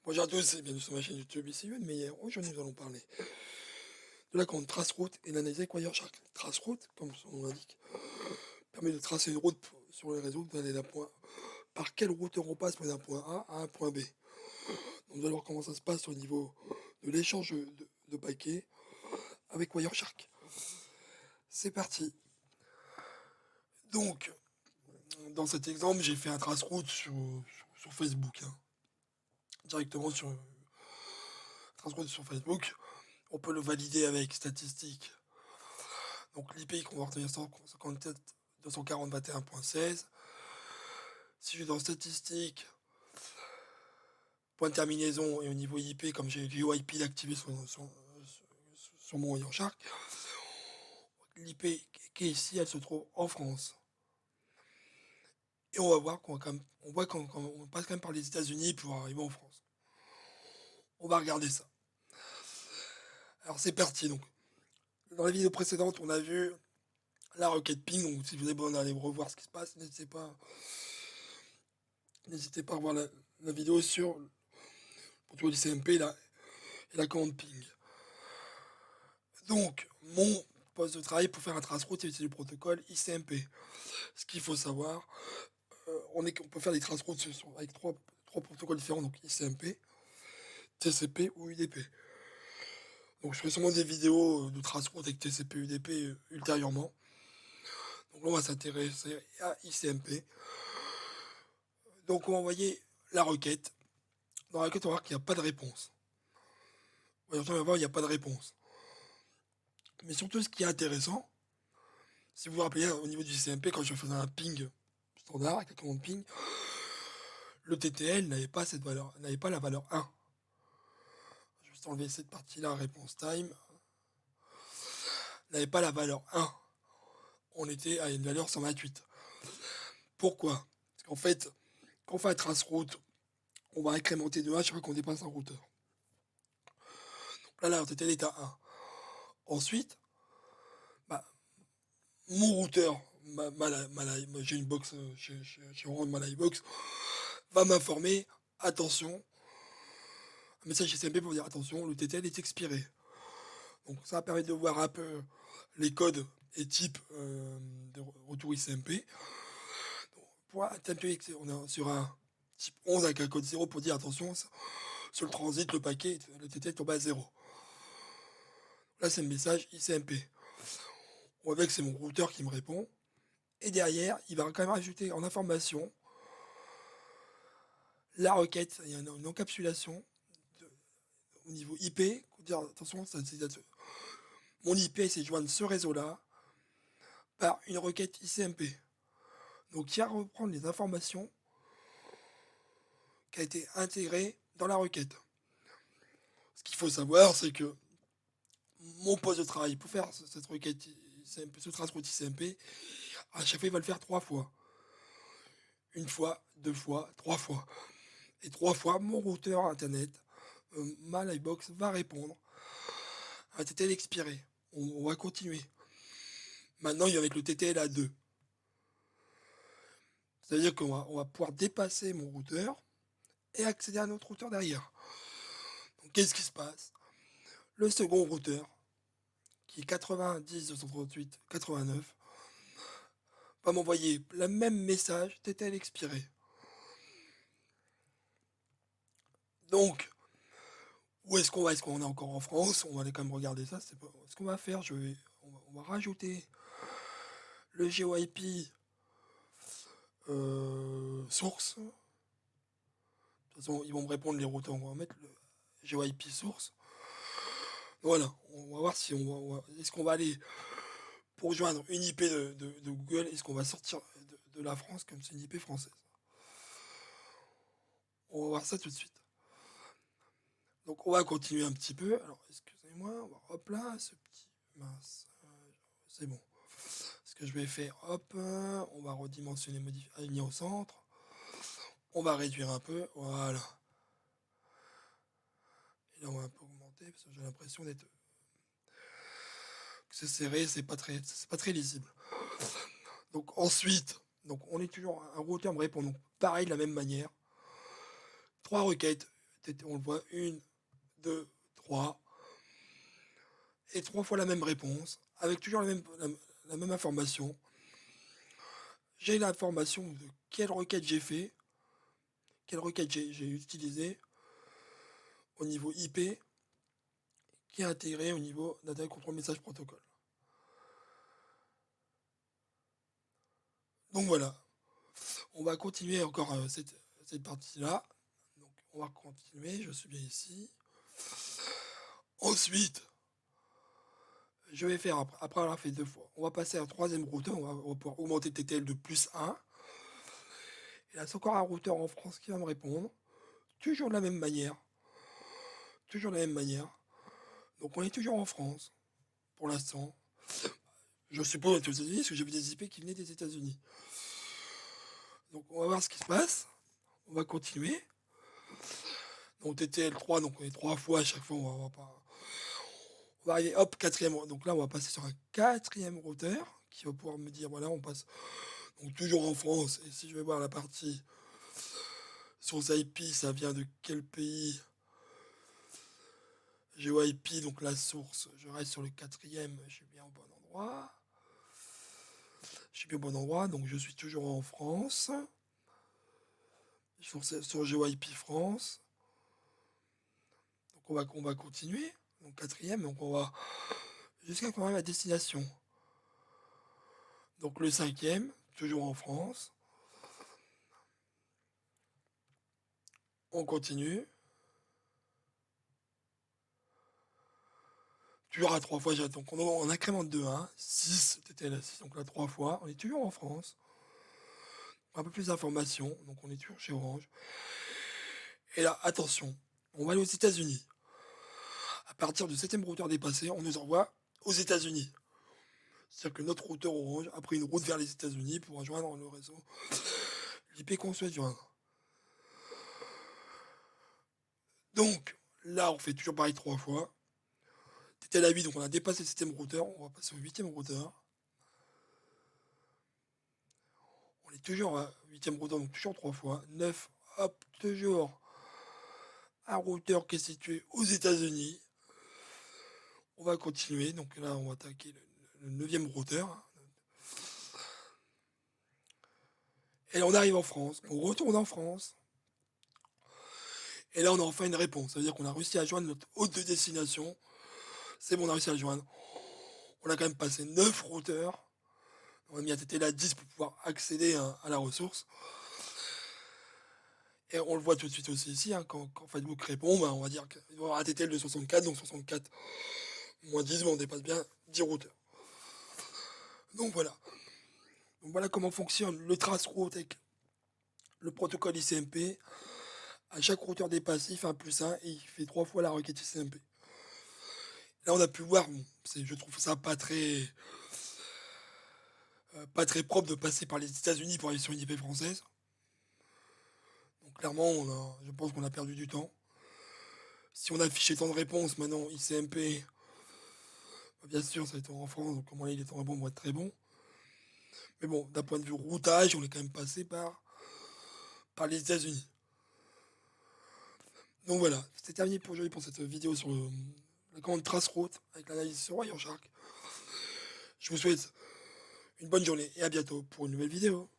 Bonjour à tous et bienvenue sur ma chaîne YouTube ici Youn, mais aujourd'hui nous allons parler de la commande Traceroute et d'analyser avec Wireshark. Traceroute, comme son nom l'indique, permet de tracer une route sur les réseaux, d'aller d'un point par quelle routeur on passe d'un point A à un point B. Donc nous allons voir comment ça se passe au niveau de l'échange de paquets avec Wireshark. C'est parti. Donc, dans cet exemple, j'ai fait un Traceroute sur Facebook, hein. Directement sur Traceroute sur Facebook. On peut le valider avec statistiques. Donc l'IP qu'on va retenir 157 240.21.16. Si je vais dans statistiques, point de terminaison et au niveau IP, comme j'ai l'UIP activé sur mon Wireshark, l'IP qui est ici, elle se trouve en France. Et on va voir on voit qu'on passe quand même par les États-Unis pour arriver en France. On va regarder ça. Alors c'est parti donc. Dans la vidéo précédente, on a vu la requête ping. Donc si vous avez besoin d'aller revoir ce qui se passe, n'hésitez pas à voir la vidéo pour trouver l'ICMP et la commande ping. Donc, mon poste de travail pour faire un traceroute, c'est le protocole ICMP. Ce qu'il faut savoir, on peut faire des traceroutes avec trois protocoles différents, donc ICMP, TCP ou UDP. Donc, je ferai sûrement des vidéos de traceroute avec TCP, UDP ultérieurement. Donc là, on va s'intéresser à ICMP. Donc, on va envoyer la requête. Dans la requête, on va voir qu'il n'y a pas de réponse. On va voir, il n'y a pas de réponse. Mais surtout, ce qui est intéressant, si vous vous rappelez, au niveau du ICMP, quand je faisais un ping standard avec la commande ping, le TTL n'avait pas cette valeur, n'avait pas la valeur 1. Je vais juste enlever cette partie-là, réponse time, n'avait pas la valeur 1. On était à une valeur 128. Pourquoi? Parce qu'en fait, quand on fait un traceroute, on va incrémenter de 1 chaque fois qu'on dépasse un routeur. Donc là, le TTL est à 1. Ensuite, bah, mon routeur, j'ai une box chez Orange, ma Livebox, va m'informer, attention, un message SMP pour dire attention, le TTL est expiré. Donc ça va permettre de voir un peu les codes et types de retour ICMP. Donc, pour un TMP, on est sur un type 11 avec un code 0 pour dire attention, sur le transit, le paquet, le TTL tombe à 0. Là, c'est le message ICMP. On voit que c'est mon routeur qui me répond. Et derrière, il va quand même rajouter en information la requête. Il y a une encapsulation au niveau IP. Dire attention, mon IP, c'est de joindre ce réseau-là par une requête ICMP. Donc, il va reprendre les informations qui a été intégrée dans la requête. Ce qu'il faut savoir, c'est que mon poste de travail pour faire cette requête ICMP, ce traceroute ICMP, à chaque fois, il va le faire 3 fois. Une fois, 2 fois, 3 fois. Et 3 fois, mon routeur internet, ma Livebox, va répondre à un TTL expiré. On va continuer. Maintenant, il y a avec le TTL à 2. C'est-à-dire qu'on va pouvoir dépasser mon routeur et accéder à notre routeur derrière. Donc, qu'est-ce qui se passe? Le second routeur, qui est 90 238 89, va m'envoyer le même message, TTL expiré. Donc, où est-ce qu'on va? Est-ce qu'on est encore en France? On va aller quand même regarder ça. Ce qu'on va faire, on va rajouter le GeoIP source. De toute façon, ils vont me répondre les routeurs. On va mettre le GeoIP source. Voilà, on va voir si est-ce qu'on va aller pour joindre une IP de Google. Est-ce qu'on va sortir de la France comme c'est une IP française? On va voir ça tout de suite. Donc on va continuer un petit peu. Alors excusez-moi, hop là, ce petit mince, c'est bon. Ce que je vais faire, hop, on va redimensionner, modifier, aligner au centre. On va réduire un peu, voilà. Et là on va un peu augmenter parce que j'ai l'impression que c'est serré, c'est pas très lisible. Donc ensuite, donc on est toujours un routeur me répond donc pareil de la même manière. 3 requêtes On le voit, 1, 2, 3. Et 3 fois la même réponse, avec toujours la même information. J'ai l'information de quelle requête j'ai fait, quelle requête j'ai utilisée au niveau IP, qui est intégrée au niveau d'Internet Control Message Protocol. Donc voilà, on va continuer encore cette partie-là. Donc on va continuer, je suis bien ici. Ensuite, je vais faire, après avoir fait 2 fois, on va passer à un troisième routeur, on va pouvoir augmenter TTL de +1. Et là, c'est encore un routeur en France qui va me répondre, toujours de la même manière. Toujours de la même manière. Donc on est toujours en France, pour l'instant. Je suppose être aux États-Unis, parce que j'ai vu des IP qui venaient des États-Unis. Donc on va voir ce qui se passe. On va continuer. Donc TTL3, donc on est 3 fois à chaque fois, on va arriver, hop, quatrième. Donc là, on va passer sur un quatrième routeur qui va pouvoir me dire, voilà, on passe donc toujours en France. Et si je vais voir la partie source IP, ça vient de quel pays? GeoIP, donc la source, je reste sur le quatrième, je suis bien au bon endroit. Je suis bien au bon endroit, donc je suis toujours en France. Sur GeoIP France. Donc on va continuer. Donc quatrième, donc on va jusqu'à qu'on arrive à destination. Donc le cinquième, toujours en France. On continue. Toujours à 3 fois, donc on incrémente de 1, 6, c'était là 6, donc là 3 fois. On est toujours en France. Un peu plus d'informations, donc on est toujours chez Orange. Et là, attention, on va aller aux États-Unis. À partir du 7e routeur dépassé, on nous envoie aux États-Unis. C'est-à-dire que notre routeur Orange a pris une route vers les États-Unis pour rejoindre le réseau l'IP qu'on souhaite joindre. Donc, là, on fait toujours pareil 3 fois. C'était la 8, donc on a dépassé le 7e routeur. On va passer au 8e routeur. On est toujours à 8e routeur, donc toujours 3 fois. 9, hop, toujours un routeur qui est situé aux États-Unis. On va continuer. Donc là, on va attaquer le 9e routeur. Et là, on arrive en France. On retourne en France. Et là, on a enfin une réponse. Ça veut dire qu'on a réussi à joindre notre hôte de destination. C'est bon, on a réussi à le joindre. On a quand même passé 9 routeurs. On a mis à TTL 10 pour pouvoir accéder à la ressource. Et on le voit tout de suite aussi ici, hein, quand Facebook répond, bah, on va dire qu'il doit y avoir un TTL de 64, donc 64 moins 10, mais on dépasse bien 10 routeurs. Donc voilà. Donc voilà comment fonctionne le traceroute avec le protocole ICMP. À chaque routeur dépassé, il fait un +1 et il fait 3 fois la requête ICMP. Là, on a pu voir, bon, je trouve ça pas très propre de passer par les États-Unis pour aller sur une IP française. Donc clairement, je pense qu'on a perdu du temps. Si on affichait tant de réponses maintenant, ICMP, bah, bien sûr, ça va être en France, donc comment il est en bon, va être très bon. Mais bon, d'un point de vue routage, on est quand même passé par les États-Unis. Donc voilà, c'est terminé pour aujourd'hui pour cette vidéo sur la commande Traceroute avec l'analyse sur Wireshark. Je vous souhaite une bonne journée et à bientôt pour une nouvelle vidéo.